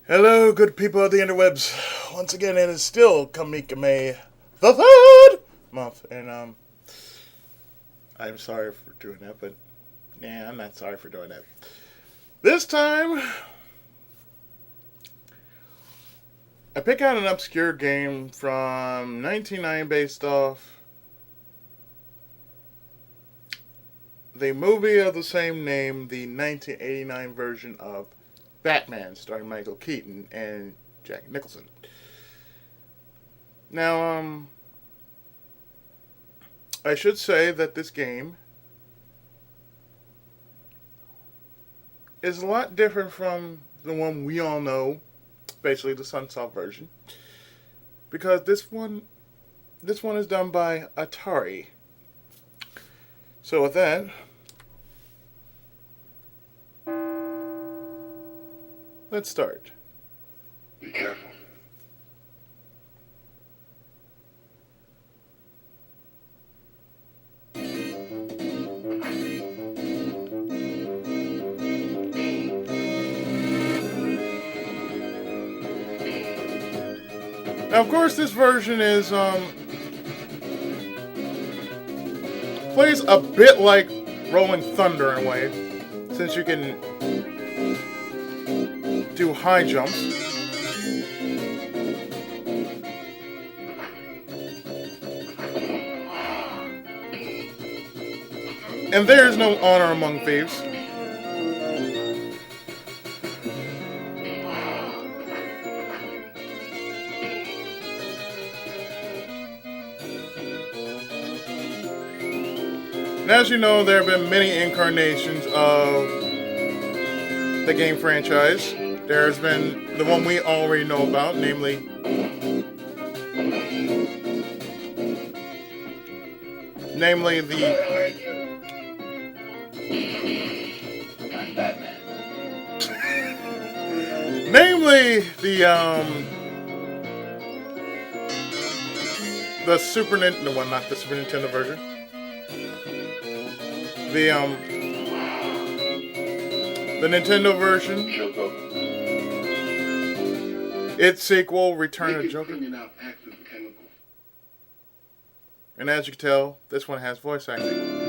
Hello, good people of the interwebs. Once again, it is still Comicame the third month, and I'm sorry for doing that, but I'm not sorry for doing that. This time, I pick out an obscure game from 1990 based off the movie of the same name, the 1989 version of Batman, starring Michael Keaton and Jack Nicholson. Now, I should say that this game is a lot different from the one we all know, basically the Sunsoft version, because this one is done by Atari. So with that, let's start. Be careful. Now, of course, this version is plays a bit like Rolling Thunder in a way, since you can do high jumps. And there's no honor among thieves. And as you know, there have been many incarnations of the game franchise. There's been the one we already know about, namely the the Super Nintendo one, not the Super Nintendo version. The Nintendo version. Its sequel, Return of Joker. And as you can tell, this one has voice acting.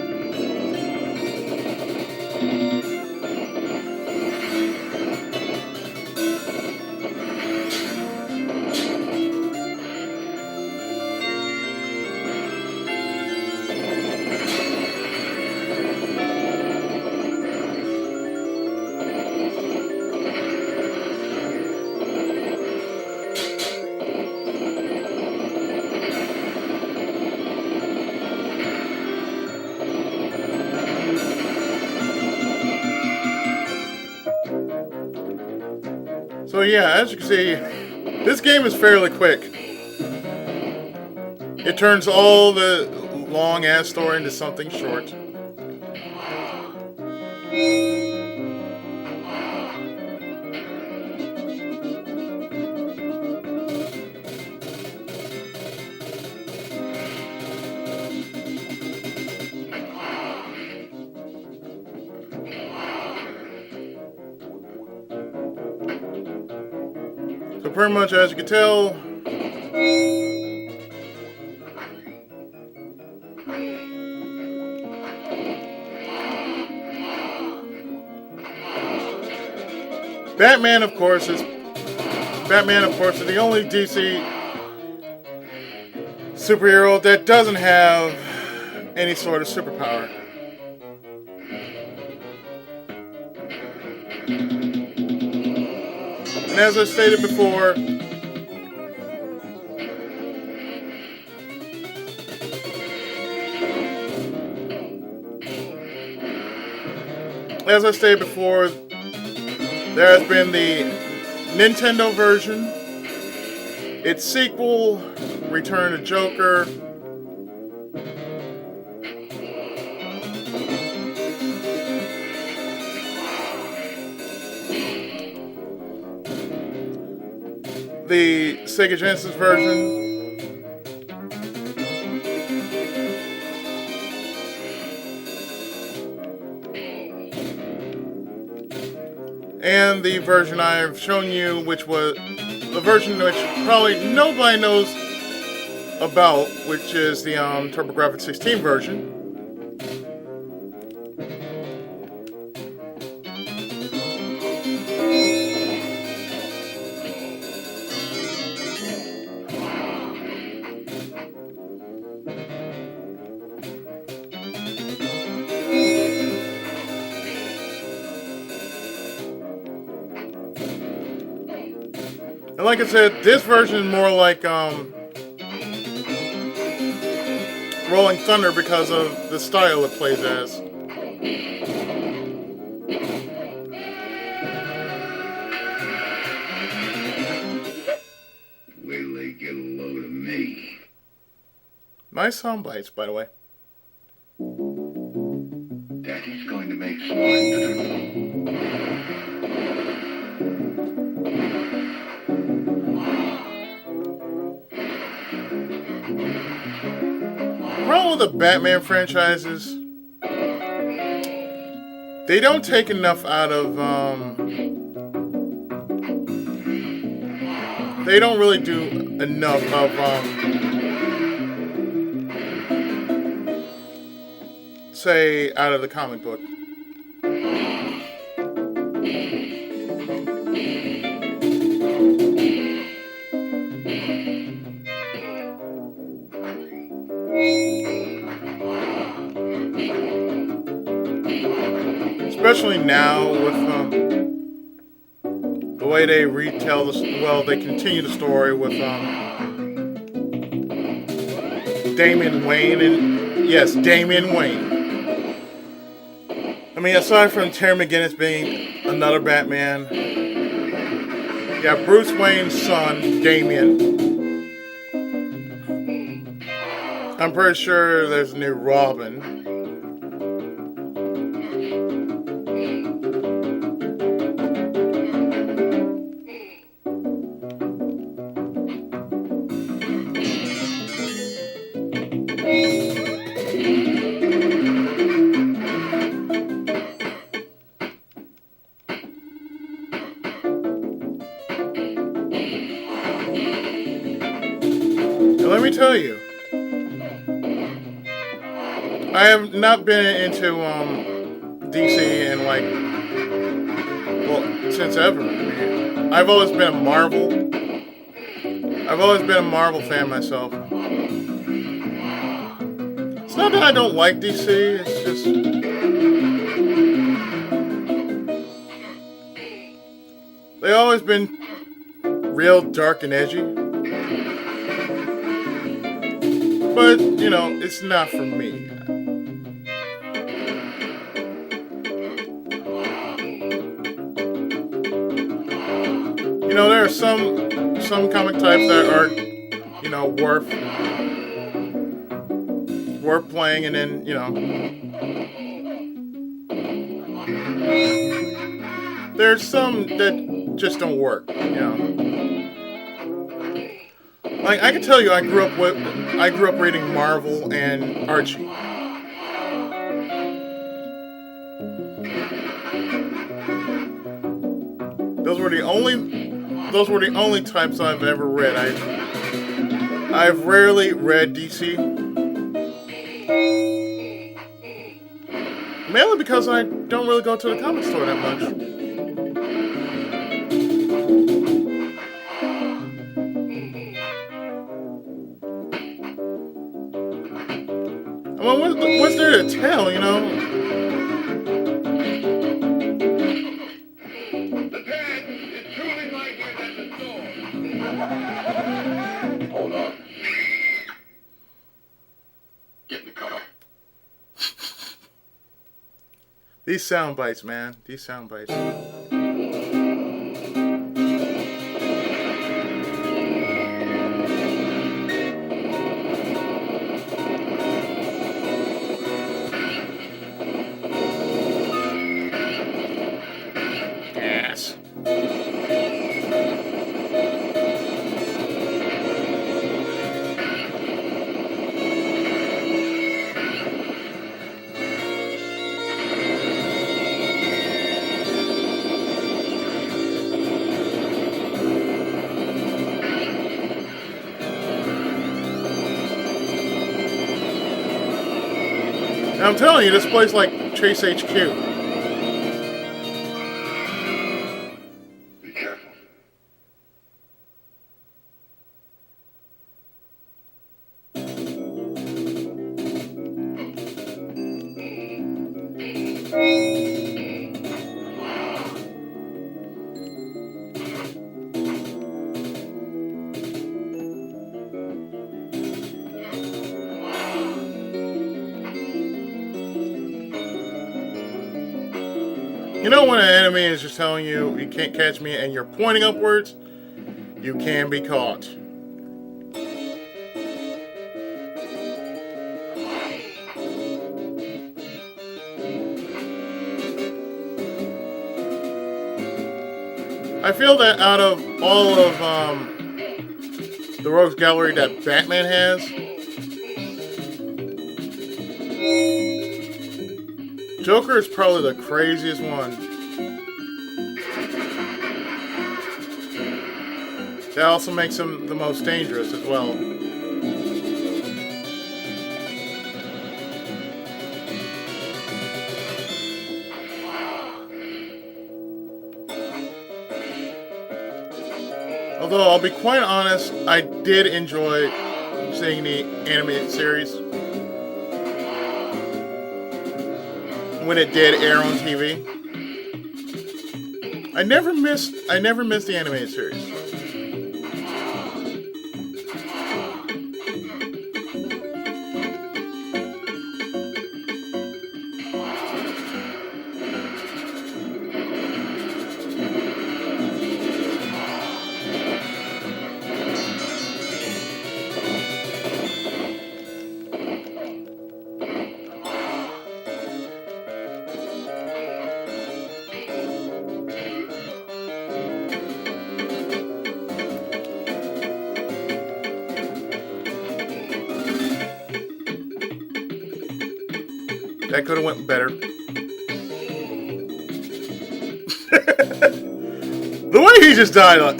So yeah, as you can see, this game is fairly quick. It turns all the long-ass story into something short. So pretty much, as you can tell, Batman, of course, is the only DC superhero that doesn't have any sort of superpower. And as I stated before, there has been the Nintendo version, its sequel, Return of Joker, the Sega Genesis version, and the version I've shown you, which was the version which probably nobody knows about, which is the TurboGrafx 16 version. And like I said, this version is more like Rolling Thunder because of the style it plays as. Wait till they get a load of me. Nice sound bites, by the way. Daddy's going to make smart. The problem with the Batman franchises, they don't take enough out of, they don't really do enough of, say, out of the comic book. Especially now with the way they retell the, well, they continue the story with Damian Wayne, and yes, Damian Wayne. I mean, aside from Terry McGinnis being another Batman, you got Bruce Wayne's son, Damian. I'm pretty sure there's a new Robin. Let me tell you, I have not been into DC in like, well, since ever. I mean, I've always been a Marvel. I've always been a Marvel fan myself. It's not that I don't like DC. It's just they've always been real dark and edgy. But, you know, it's not for me. You know, there are some comic types that are, you know, worth playing, and then, you know, there's some that just don't work, you know. Like, I can tell you, I grew up reading Marvel and Archie. Those were the only types I've ever read. I've rarely read DC. Mainly because I don't really go to the comic store that much. Well, what's there to tell, you know? The pad is truly right here at the door. Hold on. Get in the car. These sound bites, man. These sound bites. I'm telling you, this place like Chase HQ. Be careful. You know when an enemy is just telling you you can't catch me and you're pointing upwards, you can be caught. I feel that out of all of the Rogues Gallery that Batman has, Joker is probably the craziest one. That also makes him the most dangerous as well. Although, I'll be quite honest, I did enjoy seeing the animated series when it did air on TV. I never missed the animated series. That could have went better. The way he just died, like,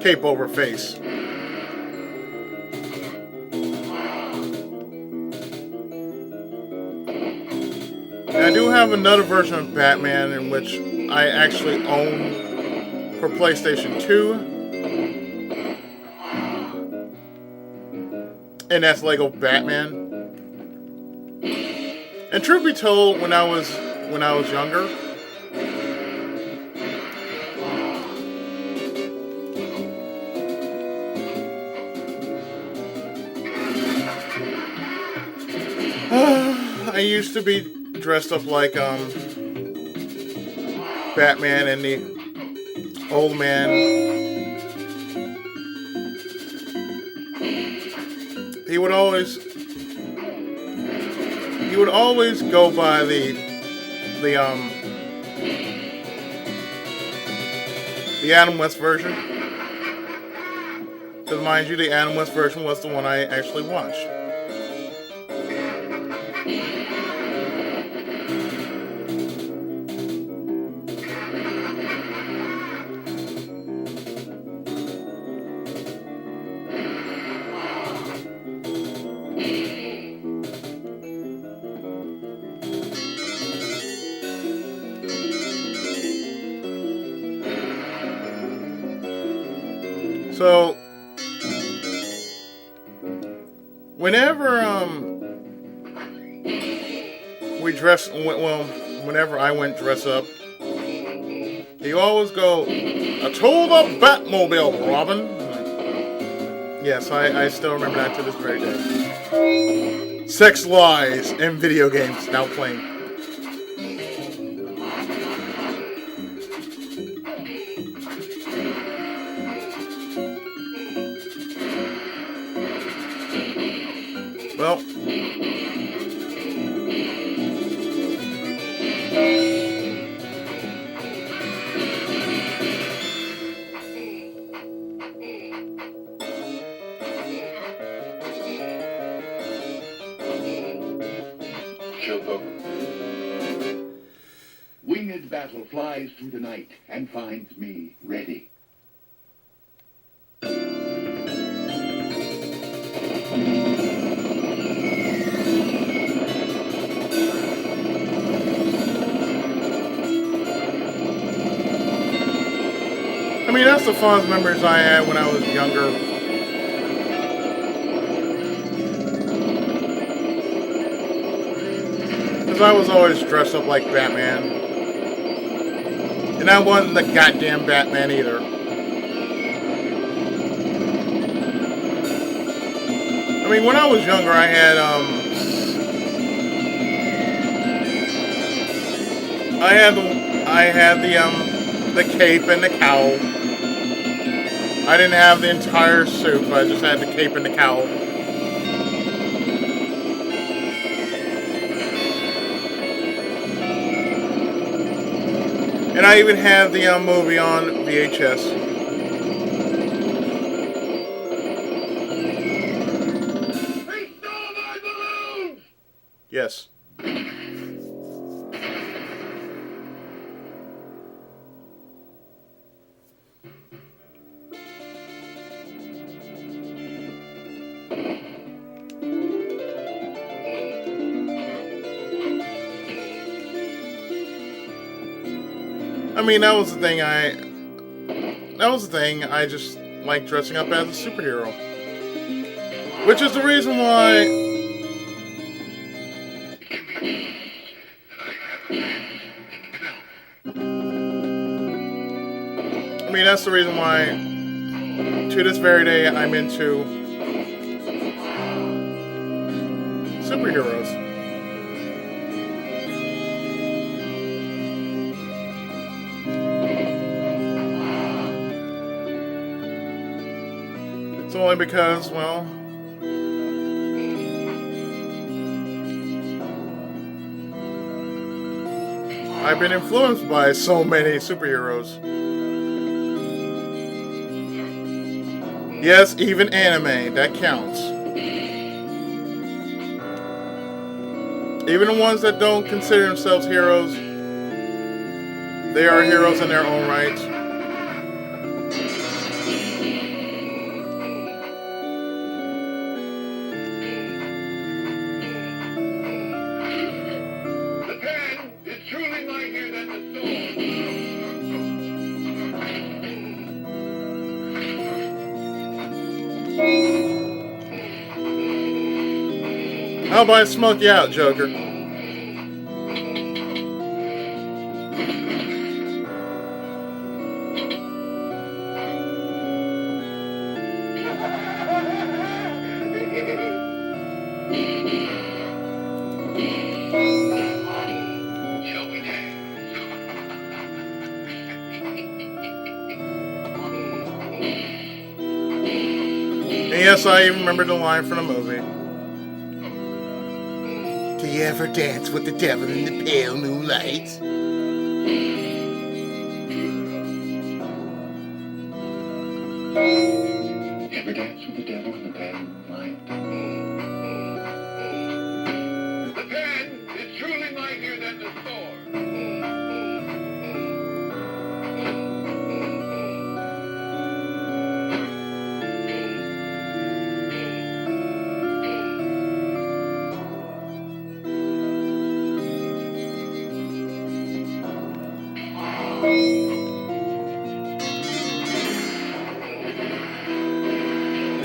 cape over face. And I do have another version of Batman in which I actually own for PlayStation 2. And that's Lego Batman. And truth be told, when I was younger, I used to be dressed up like Batman and the old man. He would always go by the Adam West version. Because mind you, the Adam West version was the one I actually watched. So, whenever whenever I went dress up, he always go, "I told the Batmobile, Robin." Yes, I still remember that to this very day. Sex lies and video games now playing. Well, Show's over. Winged battle flies through the night and finds me ready. mean, that's the fondest memories I had when I was younger. Because I was always dressed up like Batman. And I wasn't the goddamn Batman either. I mean, when I was younger, I had the cape and the cowl. I didn't have the entire suit, but I just had the cape and the cowl. And I even had the movie on VHS. They stole my balloons! Yes. I mean, that was the thing. I just like dressing up as a superhero. Which is the reason why that's the reason why to this very day I'm into superheroes. It's only because, well, I've been influenced by so many superheroes. Yes, even anime, that counts. Even the ones that don't consider themselves heroes, they are heroes in their own right. The pen is truly mightier than the sword. How about I smoke you out, Joker? Shall we dance? And yes, I even remember the line from the movie. Do you ever dance with the devil in the pale moonlight? Ever dance with the devil in the pale moonlight? The pen is truly mightier than the sword.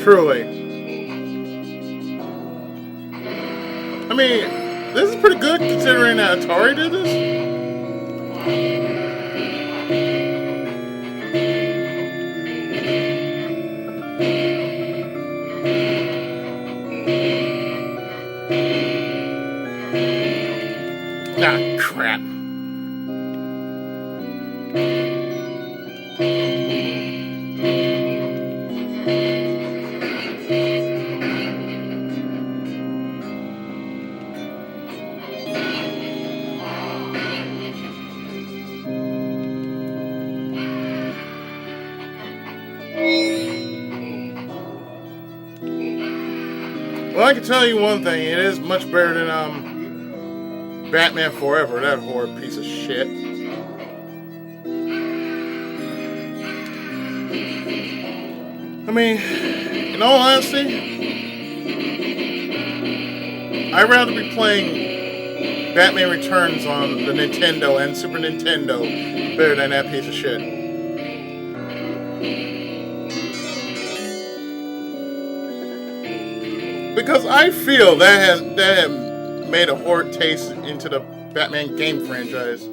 Truly. I mean, this is pretty good considering that Atari did this. Ah, crap. Well, I can tell you one thing. It is much better than Batman Forever, that horrid piece of shit. I mean, in all honesty, I'd rather be playing Batman Returns on the Nintendo and Super Nintendo better than that piece of shit. Because I feel that has made a horrid taste into the Batman game franchise.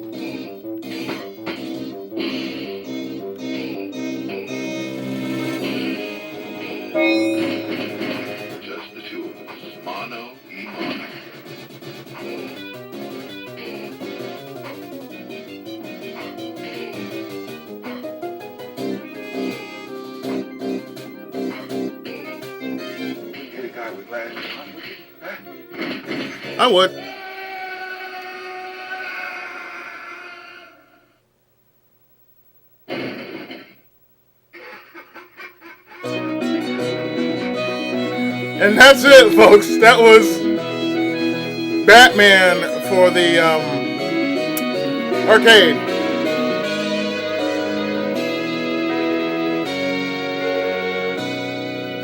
Just the two of us. Mono e mono. Get a guy with glasses on with you, huh? I would. And that's it, folks. That was Batman for the arcade.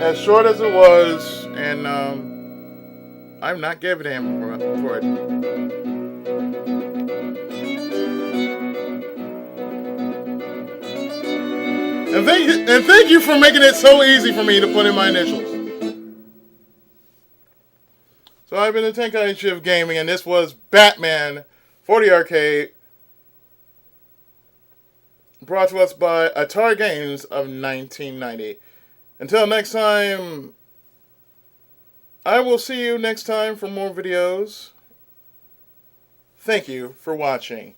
As short as it was, and I'm not giving him for it. And thank you for making it so easy for me to put in my initials. So I've been the Tenkai Shift Gaming, and this was Batman for the arcade, brought to us by Atari Games of 1990. Until next time, I will see you next time for more videos. Thank you for watching.